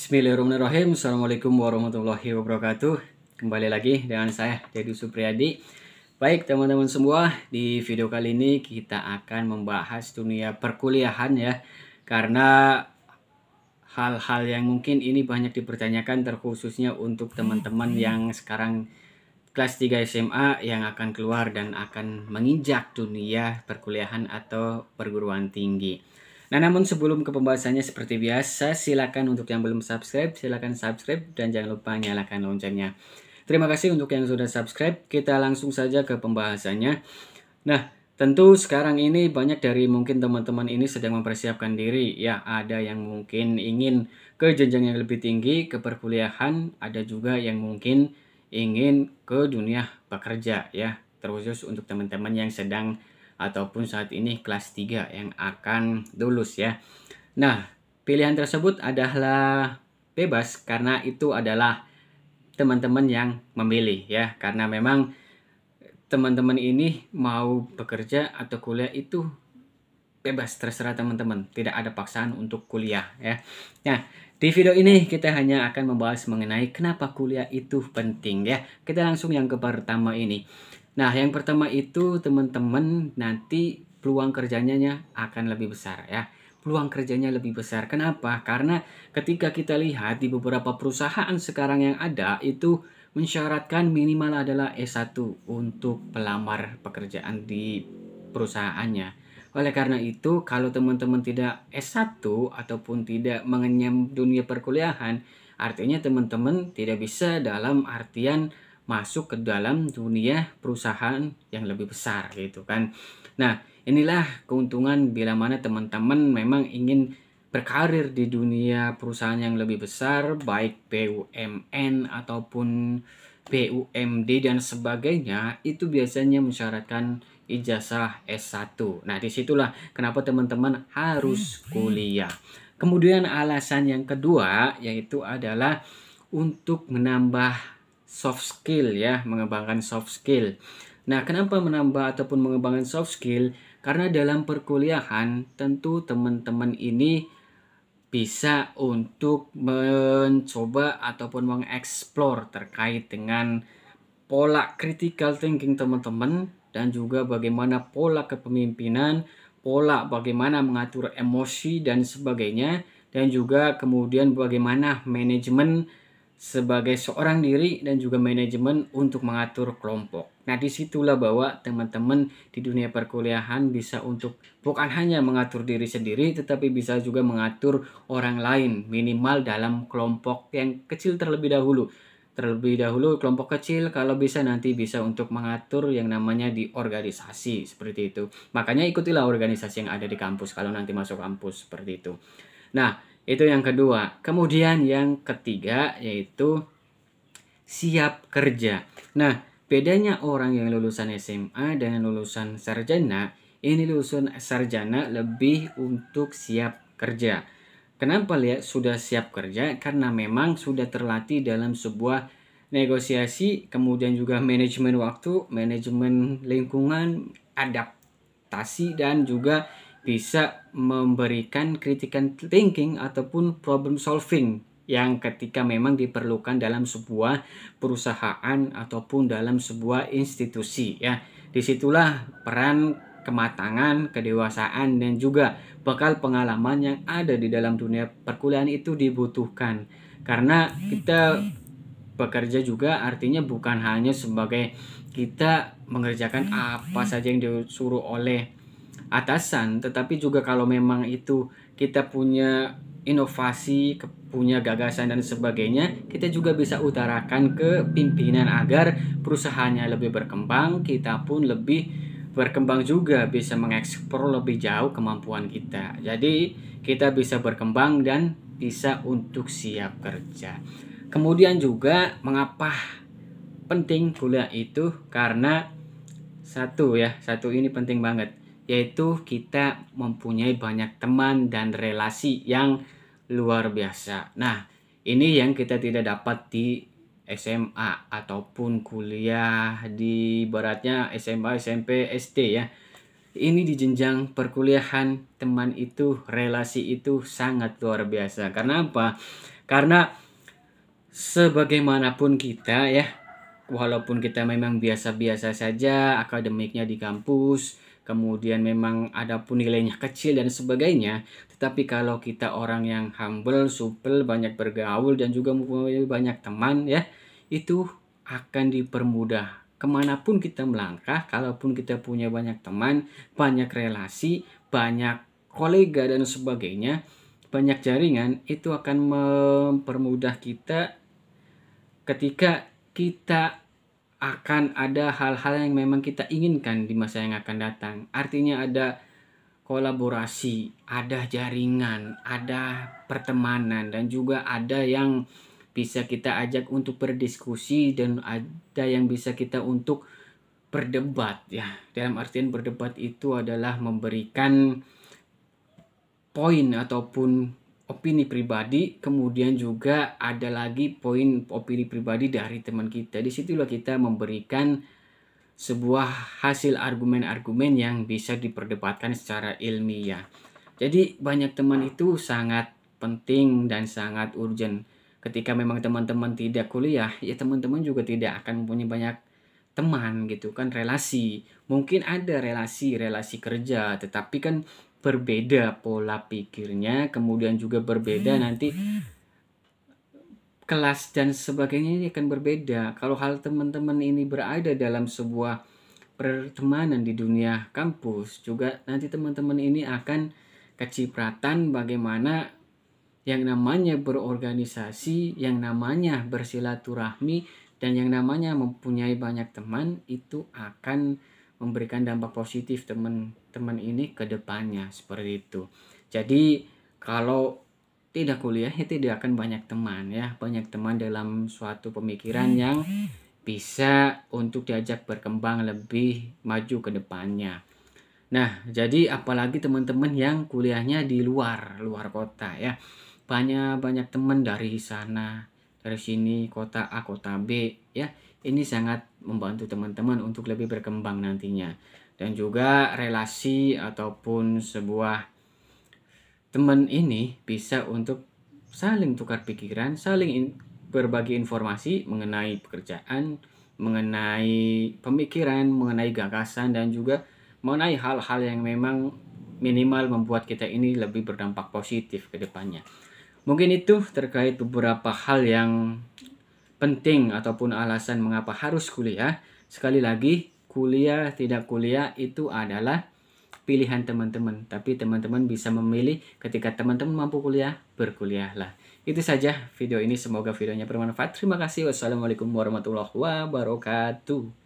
Bismillahirrahmanirrahim. Assalamualaikum warahmatullahi wabarakatuh. Kembali lagi dengan saya Dedi Supriyadi. Baik teman-teman semua, di video kali ini kita akan membahas dunia perkuliahan ya. Karena hal-hal yang mungkin ini banyak dipertanyakan, terkhususnya untuk teman-teman yang sekarang kelas 3 SMA yang akan keluar dan akan menginjak dunia perkuliahan atau perguruan tinggi. Nah, namun sebelum ke pembahasannya seperti biasa, silakan untuk yang belum subscribe, silakan subscribe dan jangan lupa nyalakan loncengnya. Terima kasih untuk yang sudah subscribe. Kita langsung saja ke pembahasannya. Nah, tentu sekarang ini banyak dari mungkin teman-teman ini sedang mempersiapkan diri ya. Ada yang mungkin ingin ke jenjang yang lebih tinggi, ke perkuliahan, ada juga yang mungkin ingin ke dunia pekerja ya. Terkhusus untuk teman-teman yang sedang ataupun saat ini kelas 3 yang akan lulus ya. Nah, pilihan tersebut adalah bebas karena itu adalah teman-teman yang memilih ya. Karena memang teman-teman ini mau bekerja atau kuliah itu bebas, terserah teman-teman. Tidak ada paksaan untuk kuliah ya. Nah, di video ini kita hanya akan membahas mengenai kenapa kuliah itu penting ya. Kita langsung yang ke pertama ini. Nah, yang pertama itu teman-teman nanti peluang kerjanya akan lebih besar ya. Peluang kerjanya lebih besar. Kenapa? Karena ketika kita lihat di beberapa perusahaan sekarang yang ada itu mensyaratkan minimal adalah S1 untuk pelamar pekerjaan di perusahaannya. Oleh karena itu, kalau teman-teman tidak S1 ataupun tidak mengenyam dunia perkuliahan, artinya teman-teman tidak bisa dalam artian masuk ke dalam dunia perusahaan yang lebih besar gitu kan. Nah, inilah keuntungan bila mana teman-teman memang ingin berkarir di dunia perusahaan yang lebih besar, baik BUMN ataupun BUMD dan sebagainya, itu biasanya mensyaratkan ijazah S1. Nah, disitulah kenapa teman-teman harus kuliah. Kemudian alasan yang kedua yaitu adalah untuk menambah soft skill ya, mengembangkan soft skill. Nah, kenapa menambah ataupun mengembangkan soft skill? Karena dalam perkuliahan tentu teman-teman ini bisa untuk mencoba ataupun mengeksplor terkait dengan pola critical thinking teman-teman dan juga bagaimana pola kepemimpinan, pola bagaimana mengatur emosi dan sebagainya, dan juga kemudian bagaimana manajemen sebagai seorang diri dan juga manajemen untuk mengatur kelompok. Nah, disitulah bahwa teman-teman di dunia perkuliahan bisa untuk bukan hanya mengatur diri sendiri, tetapi bisa juga mengatur orang lain, minimal dalam kelompok yang kecil terlebih dahulu. Terlebih dahulu kelompok kecil, kalau bisa nanti bisa untuk mengatur yang namanya di organisasi, seperti itu. Makanya ikutilah organisasi yang ada di kampus kalau nanti masuk kampus, seperti itu. Nah, itu yang kedua. Kemudian yang ketiga yaitu siap kerja. Nah, bedanya orang yang lulusan SMA dengan lulusan sarjana, ini lulusan sarjana lebih untuk siap kerja. Kenapa lihat sudah siap kerja? Karena memang sudah terlatih dalam sebuah negosiasi, kemudian juga manajemen waktu, manajemen lingkungan, adaptasi, dan juga bisa memberikan critical thinking ataupun problem solving yang ketika memang diperlukan dalam sebuah perusahaan ataupun dalam sebuah institusi ya. Disitulah peran kematangan, kedewasaan, dan juga bekal pengalaman yang ada di dalam dunia perkuliahan itu dibutuhkan. Karena kita bekerja juga artinya bukan hanya sebagai kita mengerjakan apa saja yang disuruh oleh atasan, tetapi juga kalau memang itu kita punya inovasi, punya gagasan dan sebagainya, kita juga bisa utarakan ke pimpinan agar perusahaannya lebih berkembang, kita pun lebih berkembang juga, bisa mengeksplor lebih jauh kemampuan kita. Jadi kita bisa berkembang dan bisa untuk siap kerja. Kemudian juga mengapa penting kuliah itu? Karena satu ini penting banget, yaitu kita mempunyai banyak teman dan relasi yang luar biasa. Nah, ini yang kita tidak dapat di SMA ataupun kuliah di baratnya SMA, SMP, SD ya. Ini di jenjang perkuliahan, teman itu, relasi itu sangat luar biasa. Karena apa? Karena sebagaimanapun kita ya, walaupun kita memang biasa-biasa saja akademiknya di kampus, kemudian memang ada pun nilainya kecil dan sebagainya, tetapi kalau kita orang yang humble, supel, banyak bergaul dan juga mempunyai banyak teman ya, itu akan dipermudah. Kemanapun kita melangkah, kalaupun kita punya banyak teman, banyak relasi, banyak kolega dan sebagainya, banyak jaringan, itu akan mempermudah kita ketika kita akan ada hal-hal yang memang kita inginkan di masa yang akan datang. Artinya ada kolaborasi, ada jaringan, ada pertemanan, dan juga ada yang bisa kita ajak untuk berdiskusi dan ada yang bisa kita untuk berdebat ya. Dalam artian berdebat itu adalah memberikan poin ataupun opini pribadi, kemudian juga ada lagi poin opini pribadi dari teman kita. Disitulah kita memberikan sebuah hasil argumen-argumen yang bisa diperdebatkan secara ilmiah. Jadi banyak teman itu sangat penting dan sangat urgent. Ketika memang teman-teman tidak kuliah, ya teman-teman juga tidak akan mempunyai banyak teman gitu kan, relasi. Mungkin ada relasi kerja, tetapi kan berbeda pola pikirnya, kemudian juga berbeda nanti kelas dan sebagainya ini akan berbeda. Kalau hal teman-teman ini berada dalam sebuah pertemanan di dunia kampus, juga nanti teman-teman ini akan kecipratan bagaimana yang namanya berorganisasi, yang namanya bersilaturahmi, dan yang namanya mempunyai banyak teman itu akan memberikan dampak positif teman-teman ini ke depannya, seperti itu. Jadi kalau tidak kuliah ya tidak akan banyak teman ya, banyak teman dalam suatu pemikiran yang bisa untuk diajak berkembang lebih maju ke depannya. Nah, jadi apalagi teman-teman yang kuliahnya di luar kota ya. Banyak teman dari sana, dari sini, kota A, kota B ya. Ini sangat membantu teman-teman untuk lebih berkembang nantinya. Dan juga relasi ataupun sebuah teman ini bisa untuk saling tukar pikiran, saling berbagi informasi mengenai pekerjaan, mengenai pemikiran, mengenai gagasan, dan juga mengenai hal-hal yang memang minimal membuat kita ini lebih berdampak positif ke depannya. Mungkin itu terkait beberapa hal yang penting ataupun alasan mengapa harus kuliah. Sekali lagi, kuliah tidak kuliah itu adalah pilihan teman-teman, tapi teman-teman bisa memilih. Ketika teman-teman mampu kuliah, berkuliahlah. Itu saja video ini, semoga videonya bermanfaat. Terima kasih. Wassalamualaikum warahmatullahi wabarakatuh.